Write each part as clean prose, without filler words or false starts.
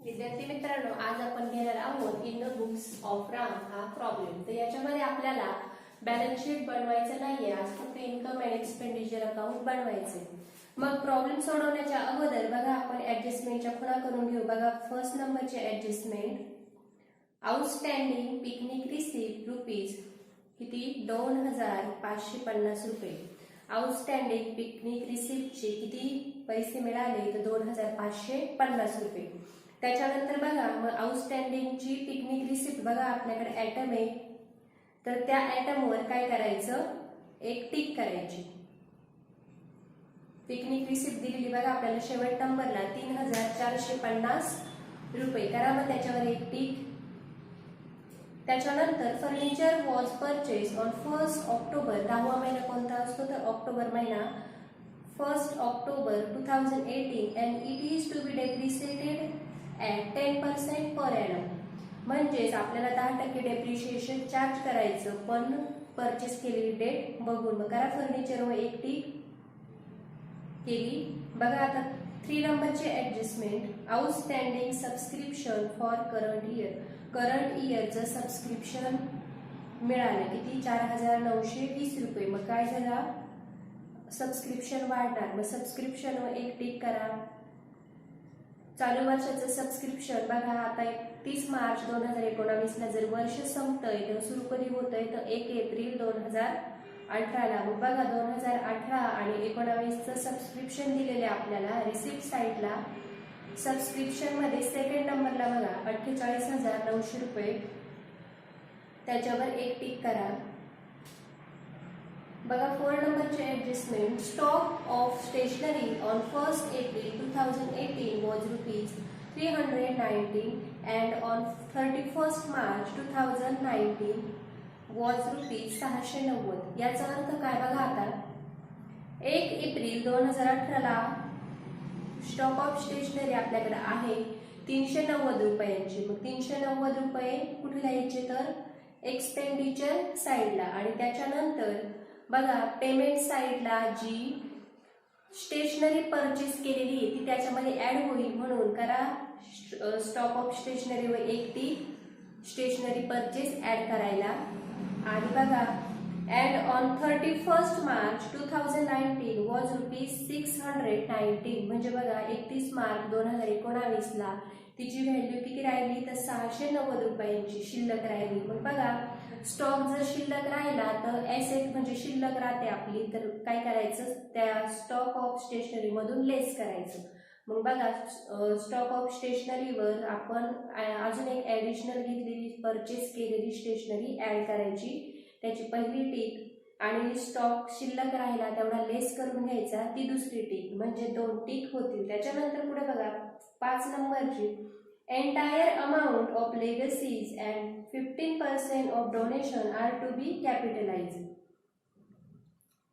विद्यार्थी मित्रांनो, आज आपण घेणार आहोत in the books of Ram हा प्रॉब्लेम। तर याच्यामध्ये आपल्याला बॅलन्स शीट बनवायचं नाहीये, आज फक्त इन्कम अँड एक्सपेंडिचर अकाउंट बनवायचे। मग प्रॉब्लेम सोडवण्याच्या अगोदर बघा आपण ऍडजस्टमेंटच्या खुणा करून घेऊ। बघा फर्स्ट नंबरचे adjustment, outstanding picnic receipt rupees किती 2550 रुपये। आउटस्टँडिंग पिकनिक रिसीप्टचे किती पैसे मिळाले तर 2550 रुपये। त्याच्यानंतर बघा मग आउटस्टँडिंगची पिकनिक रिसिप्ट बघा आपल्याकडे ऍटम आहे, तर त्या ऍटमवर काय करायचं, एक टिक करायची। पिकनिक रिसिप्ट दिलेली बघा आपल्याला शेवट नंबरला 3450 रुपये, करा मग त्याच्यावर एक टिक। त्याच्यानंतर furniture was purchase on 1 October, 10वा महिना कोणता असतो तर ऑक्टोबर महिना, 1 October 2018 and it is to be depreciated at 10% per annum। म्हणजेच आपल्याला 10% डेप्रिशिएशन चार्ज करायचं, पण परचेस केलेली डेट बघून मग करा फर्निचरवर एक टिक केली। बघा आता 3 नंबरचे adjustment, outstanding subscription for current year, current इयरचं सबस्क्रिप्शन मिळालं किती 4920 रुपये। मग काय झालं, सबस्क्रिप्शन वाढणार, मग सबस्क्रिप्शनवर एक टिक करा। चालू वर्षाचं सबस्क्रिप्शन बघा आता 31 मार्च 2019 ला जर वर्ष संपतंय तर सुरू कधी होतंय तर 1 एप्रिल 2018 ला। मग बघा 2018 आणि 19चं सबस्क्रिप्शन दिलेले आपल्याला रिसिप्ट साईडला। सबस्क्रिप्शन मध्ये सेकंड नंबरला बघा 48900 रुपये, त्याच्यावर एक टिक करा। बघा 4 नंबरचे adjustment, stock of stationery on 1 April 2018 was rupees 319 and on 31 March 2019 was rupees 690। याचा अर्थ काय बघा आता 1 एप्रिल 2018 ला स्टॉक ऑफ स्टेशनरी आपल्याकडे आहे 390 रुपयांची। मग 390 रुपये कुठे लिहायचे तर एक्सपेंडिचर साईडला, आणि त्याच्यानंतर बघा पेमेंट साईडला जी स्टेशनरी परचेस केलेली आहे ती त्याच्यामध्ये ऍड होईल, म्हणून करा स्टॉक ऑफ स्टेशनरीवर एक टिक, स्टेशनरी परचेस ऍड करायला। आणि बघा and on 31 March 2019 was rupees 619, म्हणजे बघा 31 मार्च 2019 ला तिची व्हॅल्यू किती राहिली तर 690 रुपयांची शिल्लक राहिली। मग बघा स्टॉक जर शिल्लक राहिला तर एसेट म्हणजे शिल्लक राहते आपली, तर काय करायचं त्या स्टॉक ऑफ स्टेशनरी मधून लेस करायचं। मग बघा स्टॉक ऑफ स्टेशनरीवर आपण अजून एक ऍडिशनल घेतलेली परचेस केलेली स्टेशनरी ऍड करायची, त्याची पहिली टिक, आणि स्टॉक शिल्लक राहिला तेवढा लेस करून घ्यायचा ती दुसरी टिक, म्हणजे 2 टिक होतील। त्याच्यानंतर पुढे बघा 5 नंबरची, entire amount of legacies and 15% of donation are to be capitalized।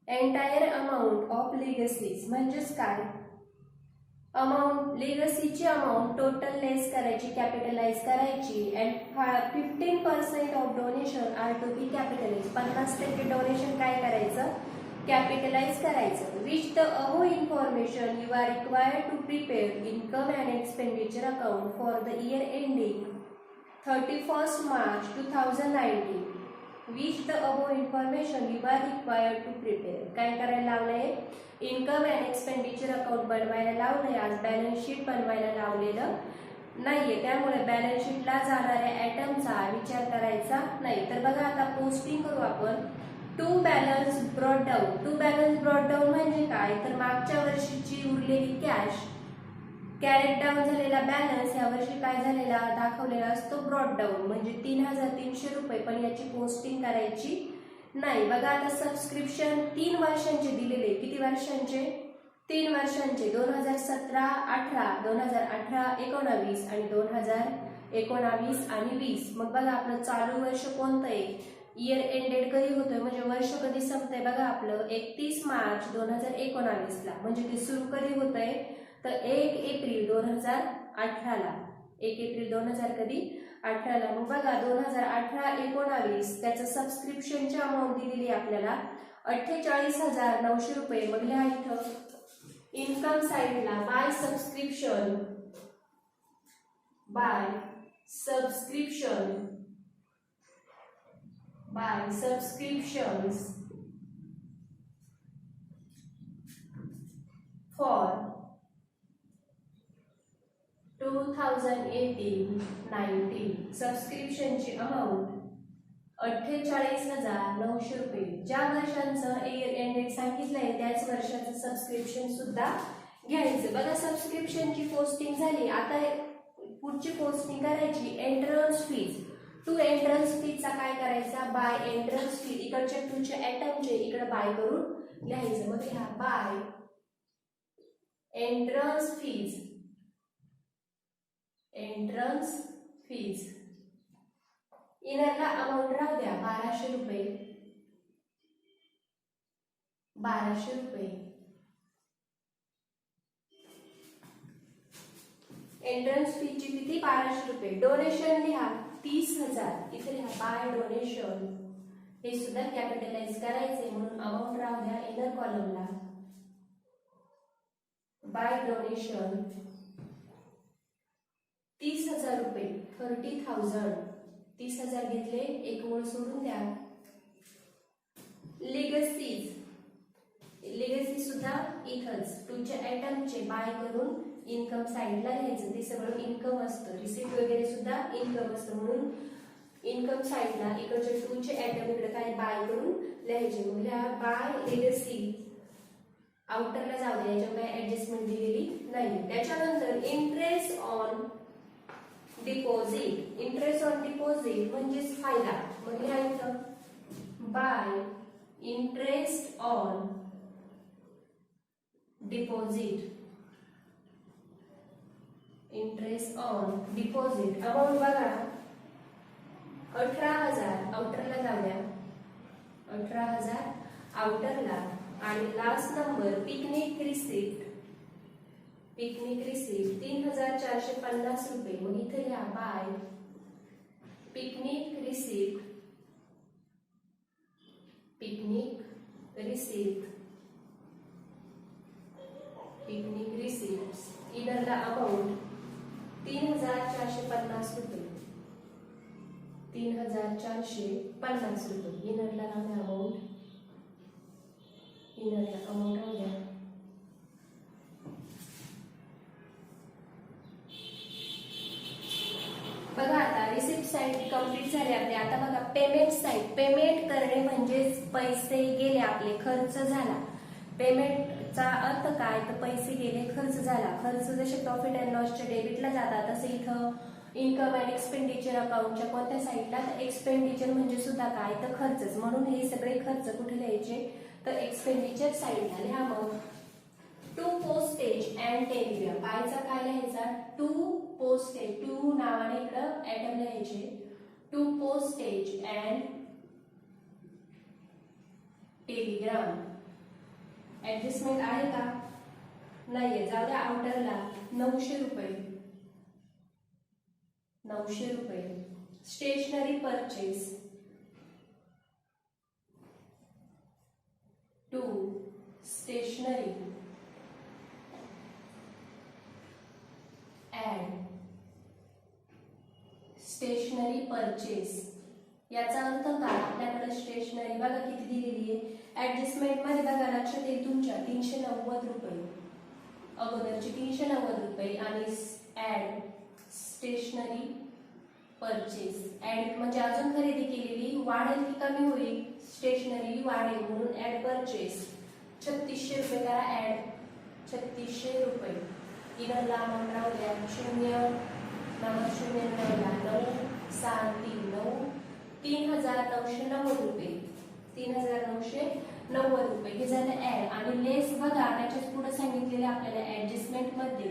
entire amount of legacies म्हणजेच काय, अमाऊंट लेगसीची अमाऊंट टोटल लेस करायची, कॅपिटलाइज करायची, and 15% of donation are to be capitalise, 50% donation काय करायचं कॅपिटलाइज करायचं। Which the above information you are required to prepare income and expenditure account for the year ending 31 March 2019। Which the above information you are required to prepare, काय करायला लावलंय income and expenditure account बनवायला लावलंय, आज balance sheet बनवायला लावलेलं नाहीये, त्यामुळे बॅलन्स शीटला जाणाऱ्या ऍटमचा विचार करायचा नाही। तर बघा आता पोस्टिंग करू आपण, to balance brought down. To balance brought down म्हणजे काय तर मागच्या वर्षीची उरलेली कॅश कॅरेट डाऊन झालेला बॅलन्स या वर्षी काय झालेला दाखवलेला असतो ब्रॉट डाऊन, म्हणजे 3300 रुपये, पण याची पोस्टिंग करायची नाही। बघा आता सबस्क्रिप्शन 3 वर्षांचे दिलेले, किती वर्षांचे 3 वर्षांचे, 2017-18, 2018-19 आणि 2019 आणि 20। मग बघा आपलं चालू वर्ष कोणतं आहे, इयर एंडेड कधी होतोय म्हणजे वर्ष कधी संपतंय बघा आपलं 31 मार्च 2019 ला, म्हणजे ते सुरू कधी होतंय तर 1 एप्रिल 2018 ला, 1 एप्रिल 2000 कधी 18 ला। मग बघा 2018-19 त्याचं सबस्क्रिप्शनची अमाऊंट दिलेली आपल्याला 48900 रुपये। मग लिहा इथं इन्कम साइडला by subscription by subscriptions for 2018-19 सबस्क्रिप्शनची अमाऊंट 48,900 रुपये. ज्या वर्षांचं इयर एंडेड सांगितलंय त्याच वर्षाचं सबस्क्रिप्शन सुद्धा घ्यायचं. बघा सबस्क्रिप्शनची पोस्टिंग झाली. आता पुढची पोस्टिंग करायची एंट्रन्स फीज. टू एंट्रन्स फीजचा काय करायचा, बाय एंट्रन्स फीज इकडच्या टूचे ॲटमचे इकडे बाय करून लिहायचं. मग ह्या बाय एंट्रन्स फीज इनरला अमाऊंट राहू द्या 1200 रुपये. एंट्रन्स फीची किती 1200 रुपये. डोनेशन लिहा 30,000 इथे लिहा बाय डोनेशन. हे सुद्धा कॅपिटलाइज करायचे म्हणून अमाऊंट राहू द्या इनर कॉलमला. बाय डोनेशन 30,000 रुपये. 30,000 30,000 घेतले, एक ओळ सोडून द्या. लिगसी सुद्धा इथंच टूच्या आयटमचे बाय करून इन्कम साइडला घ्यायचं. ते सगळं इन्कम असतं. रिसिप्ट वगैरे सुद्धा इन्कम असतं म्हणून इन्कम साइडला इकडचे टूचे आयटम इकडे काय बाय करून लिहायचे. मग ह्या बाय लिगसी आउटरला जाऊ द्या, याच्यावर काही ऍडजस्टमेंट दिलेली नाही. त्याच्यानंतर इंटरेस्ट ऑन डिपॉझिट म्हणजेच फायदा. मग लिहायचं bye interest on deposit. Amount बघा 18,000 आउटरला जाऊ द्या. 18,000 आउटरला आणि लास्ट नंबर पिकनिक रिसिप्ट 3,450 रुपये. मग इथे लिहा बाय पिकनिक रिसिप्ट इनरला अमाऊंट 3,450 रुपये. 3,450 रुपये इनरला अमाऊंट राहू द्या. बघा आता रिसिप्ट साइड कंप्लीट झाले आपले. आता बघा पेमेंट साइड. पेमेंट करणे म्हणजेच पैसे गेले आपले, खर्च झाला. पेमेंटचा अर्थ काय, तर पैसे गेले, खर्च झाला. खर्च जसे प्रॉफिट अँड लॉसच्या डेबिटला जातात तसे इथं इन्कम अँड एक्सपेंडिचर अकाउंटच्या कोणत्या साईडला, तर एक्सपेंडिचर म्हणजे सुद्धा काय, तर खर्चच. म्हणून हे सगळे खर्च कुठे लिहायचे, तर एक्सपेंडिचर साईडला लिहा. मग टू पोस्टेज अँड टेलिग्राम. बायचा काय लिहायचा, टू पोस्टेज. टू नावाने इकडं ऍटम लिहायचे. To postage and telegram. Adjustment आहे का, नाहीये, जाऊ द्या. आउटरला 900 रुपये. Stationery purchase to stationery and stationery purchase. याचा अर्थ काय, आपल्याकडे स्टेशनरी बघा किती दिलेली आहे. ऍडजस्टमेंट मध्ये बघा लक्षात येईल तुमच्या 390 रुपये अगोदरचे 390 रुपये आणि ऍड स्टेशनरी परचेस. ऍड म्हणजे अजून खरेदी केलेली वाढेल की कमी होईल, स्टेशनरी वाढेल म्हणून ऍड परचेस 3600 रुपये करा. ऍड 3600 रुपये. इनरला अमाऊंट राहू द्या 0 नंबर 0 3,990 रुपये. 3,990 रुपये हे झालं ऍड. आणि लेस बघा त्याच्याच पुढे सांगितलेले आपल्याला ऍडजस्टमेंट मध्ये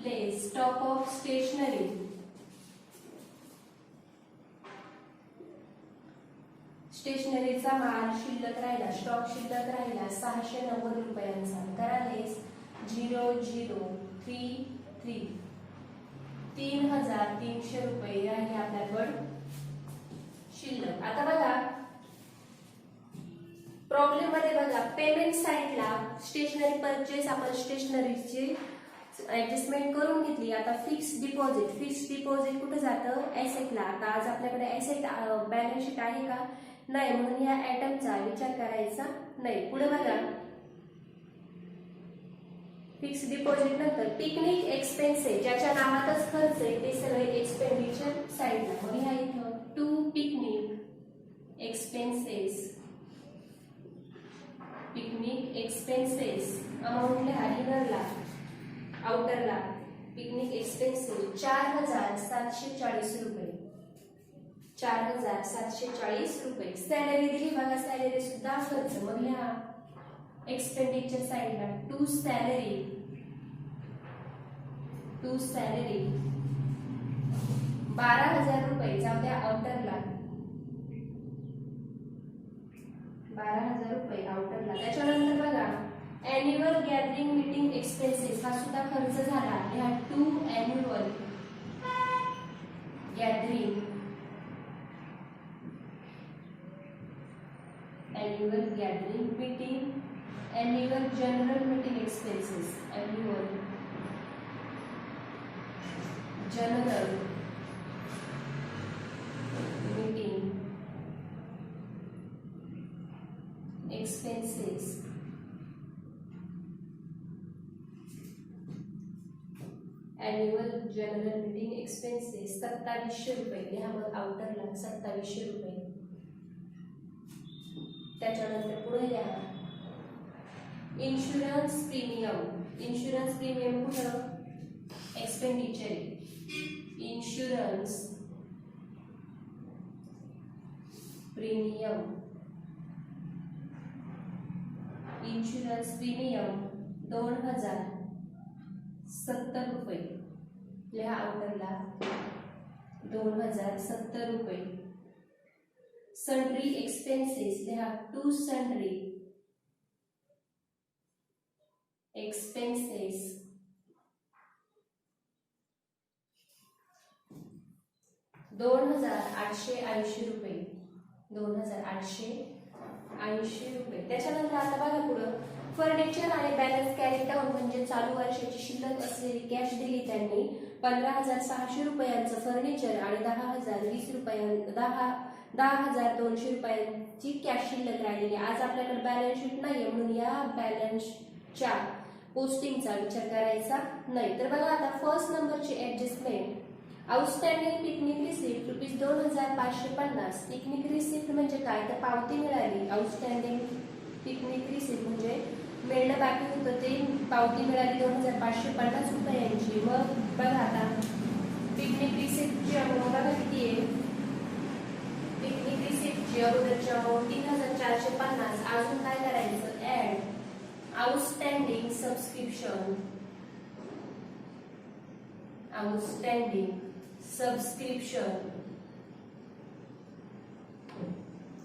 लेस स्टॉक ऑफ स्टेशनरी. स्टेशनरीचा माल शिल्लक राहिला, स्टॉक शिल्लक राहिला 690 रुपयांचा. करा लेस 0033 3,300 रुपये राहिले आपल्याकडे शिल्लक. आता बघा प्रॉब्लेम मध्ये बघा पेमेंट साइडला स्टेशनरी परचेस आपण स्टेशनरीची ऍडजस्टमेंट करून घेतली. आता फिक्स डिपॉझिट कुठे जातं? एसेटला. आता आज आपल्याकडे एसेट बॅलन्स शीट आहे का? नाही, म्हणून या आयटमचा विचार करायचा नाही. पुढे बघा, फिक्स डिपॉझिट नंतर पिकनिक एक्सपेन्सेस, ज्याच्या नावातच खर्च आहे ते सगळे एक्सपेंडिचर साईडला. मग ह्या इथं टू पिकनिक एक्सपेन्सेस अमाऊंट लिहा इनरला, आउटरला. पिकनिक एक्सपेन्सेस 4740 रुपये. 4740 रुपये. सॅलरी दिली बघा, सॅलरी सुद्धा खर्च. मग लिहा एक्सपेंडिचर साइडला टू सॅलरी 12,000 रुपये. जाऊ द्या आउटरला 12,000 रुपये आउटरला. त्याच्यानंतर बघा अॅन्युअल गॅदरिंग मीटिंग एक्सपेन्सेस, हा सुद्धा खर्च झाला. ह्या to annual gathering meeting, annual general meeting expenses, annual general meeting expenses, annual general meeting expenses 2700 रुपये. लिहा मग आउटरला 2700 रुपये. त्याच्यानंतर पुढे लिहा इन्शुरन्स प्रीमियम कुठं? एक्सपेंडिचर. इन्शुरन्स प्रीमियम 2070 रुपये. लिहा आउटरला 2070 रुपये. सन्ड्री एक्सपेन्सेस लिहा टू सन्ड्री एक्सपेन्सेस 2880 रुपये. 2880 रुपये. त्याच्यानंतर आता बघा पुढं फर्निचर आणि बॅलन्स कॅरी डाऊन म्हणजे चालू वर्षाची शिल्लक असलेली कॅश दिली त्यांनी. 15,600 रुपयांचं फर्निचर आणि 10,200 रुपयांची कॅश शिल्लक राहिलेली. आज आपल्याकडे बॅलन्स शीट नाहीये म्हणून या बॅलन्सच्या पोस्टिंगचा विचार करायचा नाही. तर बघा आता फर्स्ट नंबरची adjustment, outstanding picnic receipt ₹2,550. Picnic receipt म्हणजे काय? तर पावती मिळाली. आउटस्टँडिंग पिकनिक रिसिप्ट म्हणजे मिळणं बाकी होतं ते पावती मिळाली 2,550 रुपयांची. मग बघा आता पिकनिक रिसिप्टची अमाऊंट बघा किती आहे. पिकनिक रिसिप्टची अगोदरची अमाऊंट 3,450. अजून काय करायचं? ऍड आउटस्टँडिंग सबस्क्रिप्शन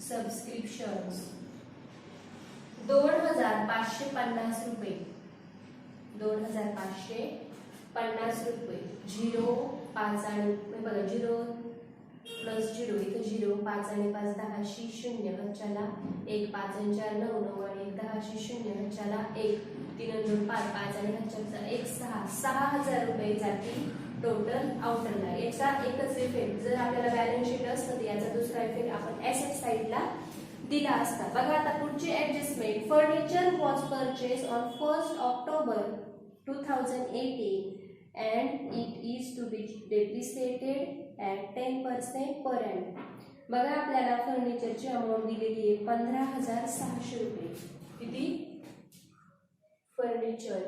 सबस्क्रिप्शन्स 2,550 रुपये. 2,550 रुपये. 0 5 आणि बघा 0 प्लस 0 इथं 0 5 आणि 5 10 0 हच्याला 1 5 आणि 4 9 9 आणि 1 10 0 हच्याला 1 3 आणि 2 5 5 आणि हच्याचा 1 6 6,000 रुपये जातील टोटल आउटरला. याचा एकच इफेक्ट जर आपल्याला बॅलन्स शीट असतं तर याचा दुसरा इफेक्ट आपण ऍसेट साइडला दिला असता. बघा आता पुढची adjustment, furniture was purchase on 1 October 2018 and it is to be depreciated at 10% per annum. बघा आपल्याला फर्निचरची अमाऊंट दिलेली आहे 15,600 रुपये. किती? फर्निचर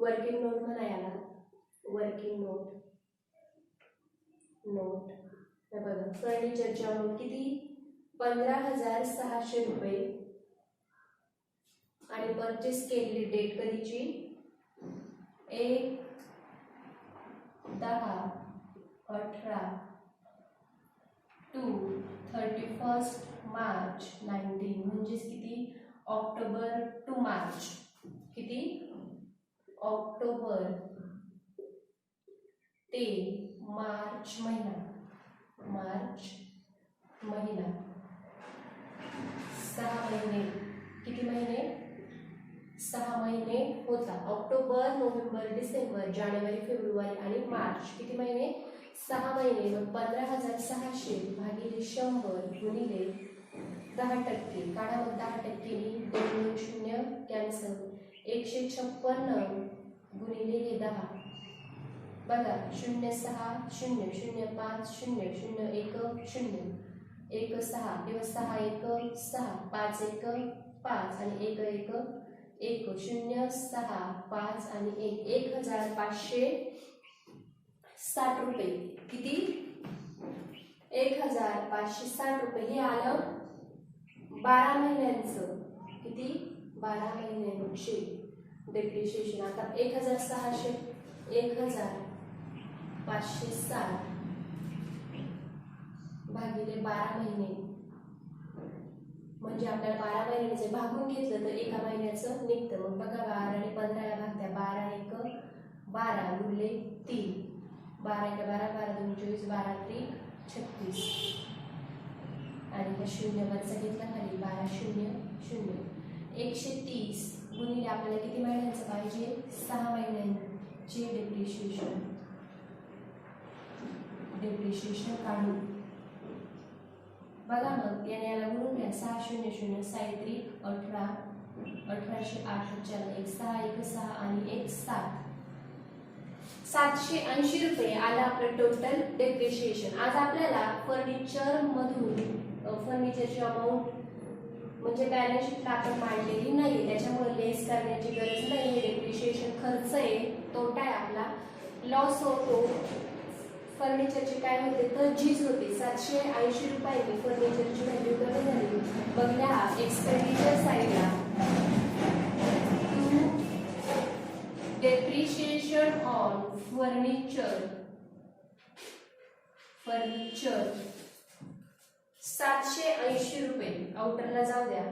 वर्किंग नोट म्हणा याला, वर्किंग नोट बघा फर्निचरची अमाऊंट किती? 15,600 रुपये. आणि परचेस केलेली डेट कधीची? 1/10/18 to 31 मार्च 19 म्हणजेच किती? October to March. किती? ऑक्टोबर ते मार्च महिना 6 महिने. किती महिने? 6 महिने होता. ऑक्टोबर, नोव्हेंबर, डिसेंबर, जानेवारी, फेब्रुवारी आणि मार्च किती महिने? 6 महिने. मग 15,600 भागिले 100 गुणिले 10%. काढा मग 10%नी 2 0 कॅन्सल. 156 गुणिले हे 10. बघा 0 6 0 0 5 0 0 1 0 1 6 किंवा 6 1 6 5 1 5 आणि 1 1 1 0 6 5 आणि 1 1560 रुपये. किती? 1560 रुपये. हे आलं 12 महिन्यांचं. किती? 12 महिन्यांचे डेप्रिशिएशन. आता 1600 1560 भागिले 12 महिने म्हणजे आपल्याला 12 महिन्याचे भागून घेतलं तर एका महिन्याचं निघतं. मग बघा 12 आणि 15 भागत्या. 12 1 12 गुणिले 3. 12 1 12 12 2 24 12 3 36 आणि हा 0 वरचा घेतला खाली. 12 0 0 130 गुणिले आपल्याला किती महिन्यांचं पाहिजे? 6 महिन्यांचे डेप्रिशिएशन काढू. बघा मग याला गुणून घ्या. 6 0 0 6 18 1808 1 6 1 6 आणि 1 7 780 रुपये आलं आपलं टोटल डेप्रिशिएशन. आज आपल्याला फर्निचर मधून फर्निचरची अमाऊंट म्हणजे बॅलन्स शीटला आपण मांडलेली नाही, त्याच्यामुळे लेस करण्याची गरज नाही. हे डेप्रिशिएशन खर्च आहे, तोटा आहे आपला. लॉस होतो. फर्निचरची काय होते तर झीज होते. 780 रुपयांनी फर्निचरची व्हॅल्यू कमी झाली. बघल्या एक्सपेंडिचर साईडला डेप्रिशिएशन ऑन फर्निचर 780 रुपये. आउटरला जाऊ द्या.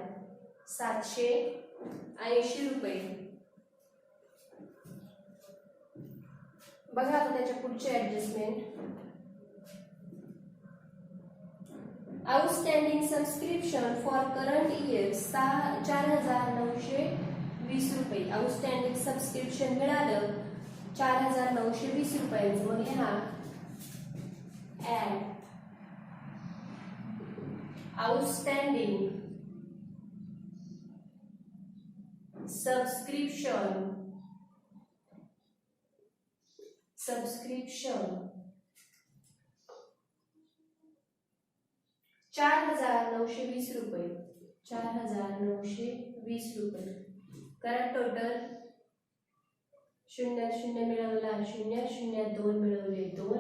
780 रुपये. बघा आता त्याच्या पुढचे adjustment. Outstanding subscription for current year 4,920 रुपये. आउटस्टँडिंग सबस्क्रिप्शन मिळालं 4,920 रुपयांचं. मग लिहा ऍड आउटस्टँडिंग सबस्क्रिप्शन 4,920 रुपये. 4,920 रुपये. करा टोटल. 0 0 मिळवला 0 0 2 मिळवले 2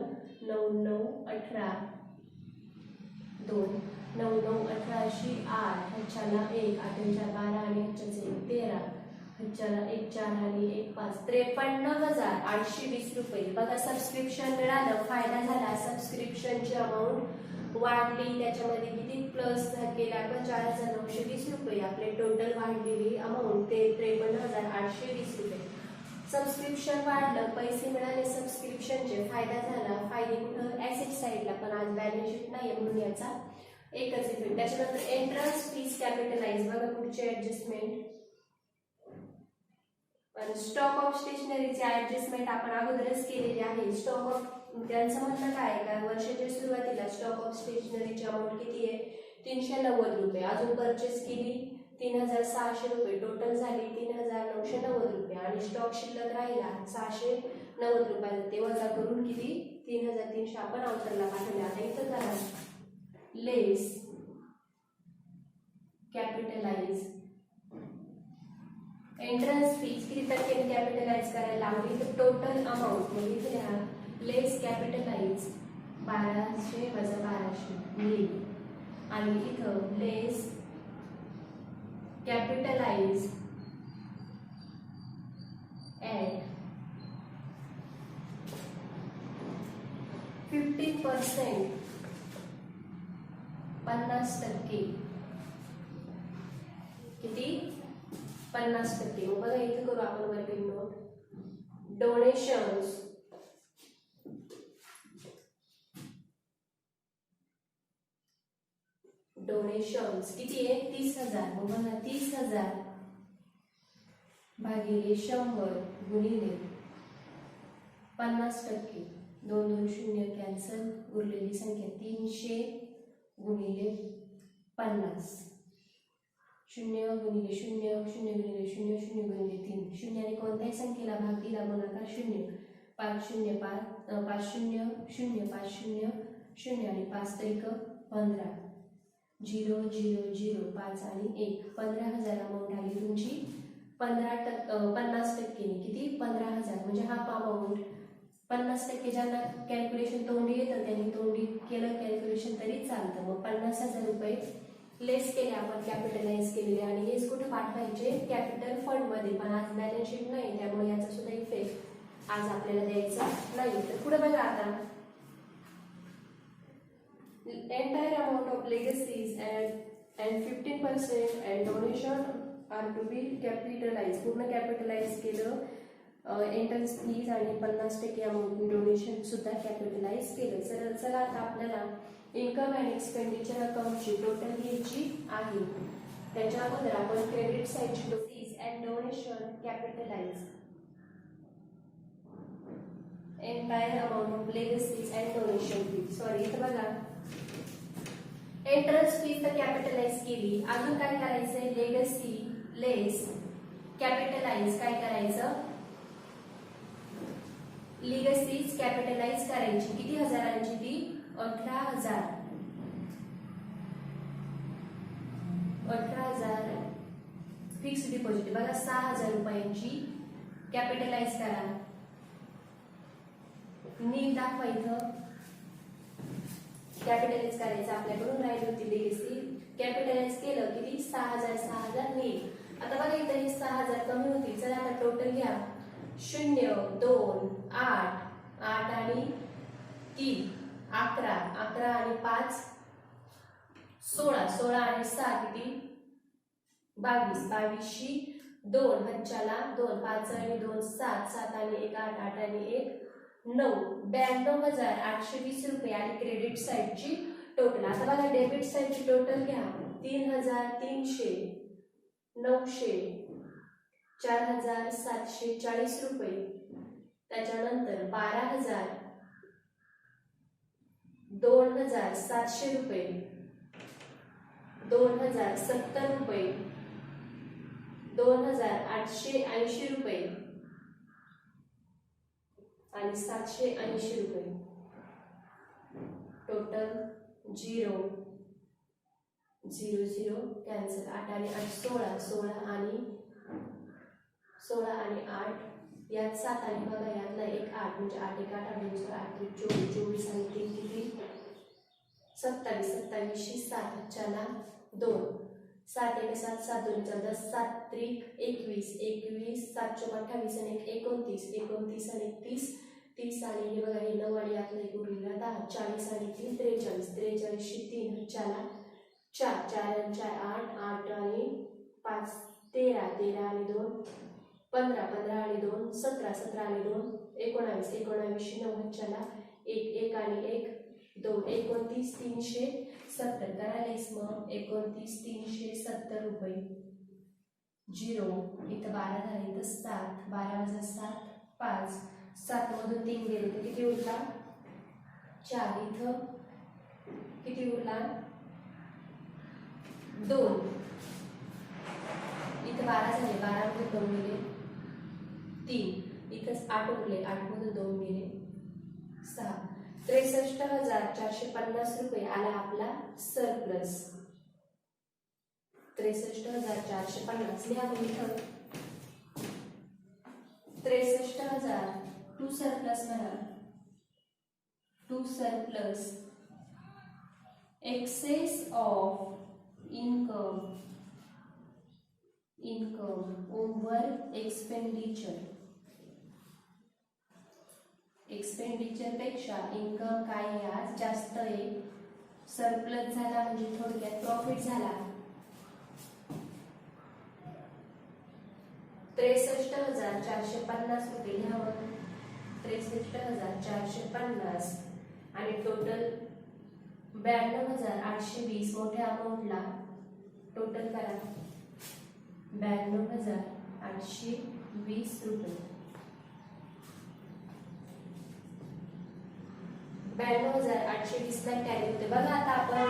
9 9 18 2 9 9 18 8 ह्याच्याला 1 8 12 आणि ह्याच्याचे 13 ह्याच्याला 1 4 आणि 1 5 53,820 रुपये. बघा सबस्क्रिप्शन मिळालं, फायदा झाला. सबस्क्रिप्शनची अमाऊंट वाढली, त्याच्यामध्ये किती प्लस केला आपण 4,920 रुपये. आपले टोटल वाढलेली अमाऊंट ते 53,820 रुपये. सबस्क्रिप्शन वाढलं, पैसे मिळाले सबस्क्रिप्शनचे, फायदा झाला. फायदे कुठं? ऍसेट साईडला, पण आज बॅलन्स शीट नाही म्हणून याचा एकच इफेक्ट. त्याच्यानंतर एंट्रन्स फीस कॅपिटलाइज. बघा पुढचे ऍडजस्टमेंट. स्टॉक ऑफ स्टेशनरीचे ऍडजस्टमेंट आपण अगोदरच केलेली आहे. स्टॉक ऑफ त्यांचं म्हणणं काय का वर्षाच्या सुरुवातीला स्टॉक ऑफ स्टेशनरीची अमाऊंट किती आहे? 390 रुपये. अजून परचेस केली 3,600 रुपये. टोटल झाली 3,990 रुपये आणि स्टॉक शिल्लक राहिला 690 रुपयाचा. ते वजा करून किती? 3,300 आपण आउटरला पाठवले. आता इथं करा लेस कॅपिटलाइज एंट्रन्स फीज किती टक्क्यांनी कॅपिटलाइज करायला लावली तर टोटल अमाऊंट म्हणजे इथे लिहा लेस कॅपिटलाइज 1200 वजा 1200 मिळेल. आणि इथं लेस कॅपिटलाइज ॲट 50%, 50%. किती? 50%. मग बघा इथे करू आपण वर्किंग नोट. डोनेशन्स किती आहे? 30,000. मग बघा 30,000 भागिले 100 गुणिले 50%, 2 2 0 कॅन्सल, उरलेली संख्या 300 गुणिले 50, 0 गुणिले 0, 0 गुणिले 0, 0 गुणिले 3, शून्याने कोणत्याही संख्येला भाग दिला गुणाकार 0, 5 0 5 0 0 5 0 0 आणि 5 त्रिक 15, 0 0 0 5 आणि 1, 15,000 अमाऊंट आली तुमची. 50% किती 15,000, म्हणजे हा अमाऊंट 50% ज्यांना कॅल्क्युलेशन तोंडी येतं त्यांनी तोंडी केलं कॅल्क्युलेशन तरी चालतं. मग 50,000 रुपये लेस केले आपण, कॅपिटलाइज केलेले, आणि हेच कुठे पाठवायचे कॅपिटल फंड मध्ये. पण आज बॅलन्स शीट नाही त्यामुळे याचा सुद्धा इफेक्ट आज आपल्याला द्यायचा नाही. तर पुढे बघा आता, entire amount of legacies and 15% and donation are to be capitalized. पूर्ण कॅपिटलाइज केलं, एंट्रन्स फीज आणि 50% अमाऊंट डोनेशन सुद्धा कॅपिटलाइज केलं. चला आता आपल्याला इन्कम अँड एक्सपेंडिचर अकाउंटची टोटल घ्यायची आहे. त्याच्या अगोदर आपण क्रेडिट साईडची fees and donation capitalise, entire amount of legacies and donation fees, sorry इथं बघा एंट्रन्स फीज तर कॅपिटलाइज केली. अजून काय करायचंय, लेगसी लेस कॅपिटलाइज काय करायचं, लेगसीज कॅपिटलाइज करायची. किती हजारांची ती 18,000, 18,000 फिक्स डिपॉझिट बघा 6,000 रुपयांची कॅपिटलाइज करा. नीट दाखवा इथं कॅपिटलाइज करायचं आपल्याकडून राहिली होती लेगसी, कॅपिटलाइज केलं किती 6,000 6,000 नीट. आता बघा इथं ही 6,000 कमी होती. चला आता टोटल घ्या, 0 2 8 8 आणि 3 11 11 आणि 5 16 16 आणि 6 किती 22 22शी 2 हच्च्याला 2 5 आणि 2 7 7 आणि 1 8 8 आणि 1 9, 92,820 रुपये आणि क्रेडिट साईडची टोटल. आता बघा डेबिट साईडची टोटल घ्या, 3,300 900 4,740 रुपये, त्याच्यानंतर 12,000 2,700 रुपये, 2,070 रुपये, 2,880 रुपये आणि 780 रुपये. टोटल 0 0 0 कॅन्सल, 8 आणि 8 16 16 आणि 16 आणि 8 यात 7 आणि बघा यातला एक 8 म्हणजे 8 1 8 8 8 24 24 आणि 3 किती 27 27शी 7 चला 2 7 1 7 7 2 10 7 3 21 21 7 28 आणि 29 29 आणि 30 30 आणि हे बघा हे 9 आणि यातला एक उरलेला 10 40 आणि 3 43 43शी 3 चला 4 4 आणि 4 8 8 आणि 5 13 13 आणि 2 15 15 आणि 2 17 17 आणि 2 19 19शी 9 चला 1 1 आणि 1 2 29 370 करायलाच मग 29 370 रुपये 0 इथं 12 झाले इथं 7 12 वजा 7 5 7 मधून 3 गेले तर किती उरला 4 इथं किती उरला 2 इथं 12 झाले 12 मधून 2 गेले 3 इथंच 8 उरले 8 मधून 2 गेले 6 63,450 रुपये आला आपला सरप्लस 63,450 लिहा मग इथं 63,000 टू सरप्लस म्हणा to surplus excess of income over expenditure expenditure पेक्षा इन्कम काय आहे आज जास्त आहे सरप्लस झाला म्हणजे थोडक्यात प्रॉफिट झाला 63,450 रुपये लिहावं 63,450 आणि टोटल 92,820 मोठ्या अमाऊंटला टोटल करा 92,820 820 रुपये. 92,820 ला टॅली होते. बघा आता आपण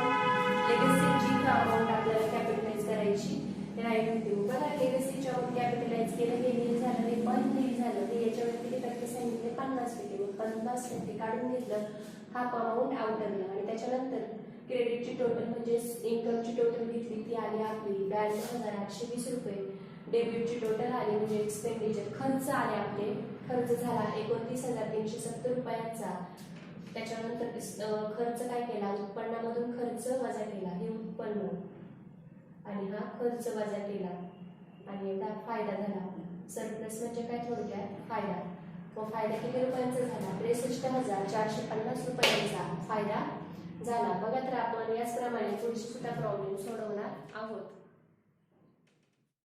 लेगसीची अमाऊंट आपल्याला कॅपिटलाइज करायची राईट होती. बघा लेगसीची अमाऊंट कॅपिटलाइज केलं, हे नील झालं, हे पण नील झालं. ते याच्यावर किती टक्के सांगितले? 50%. मग 50% काढून घेतलं, हाफ अमाऊंट आउटरला. आणि त्याच्यानंतर क्रेडिटची टोटल म्हणजे इन्कमची टोटल घेतली, ती आली आपली 92,820 रुपये. डेबिटची टोटल आली म्हणजे एक्सपेंडिचर खर्च आले आपले. खर्च झाला 29,370 रुपयांचा. त्याच्यानंतर खर्च काय केला? उत्पन्नामधून खर्च वजा केला, हे उत्पन्न, आणि हा खर्च वजा केला, आणि याचा फायदा झाला आपला. सरप्लस म्हणजे काय? थोडक्यात फायदा. मग फायदा किती रुपयांचा झाला? 63,450 रुपयांचा फायदा झाला. बघा तर आपण याचप्रमाणे पुढची सुद्धा प्रॉब्लेम सोडवणार आहोत.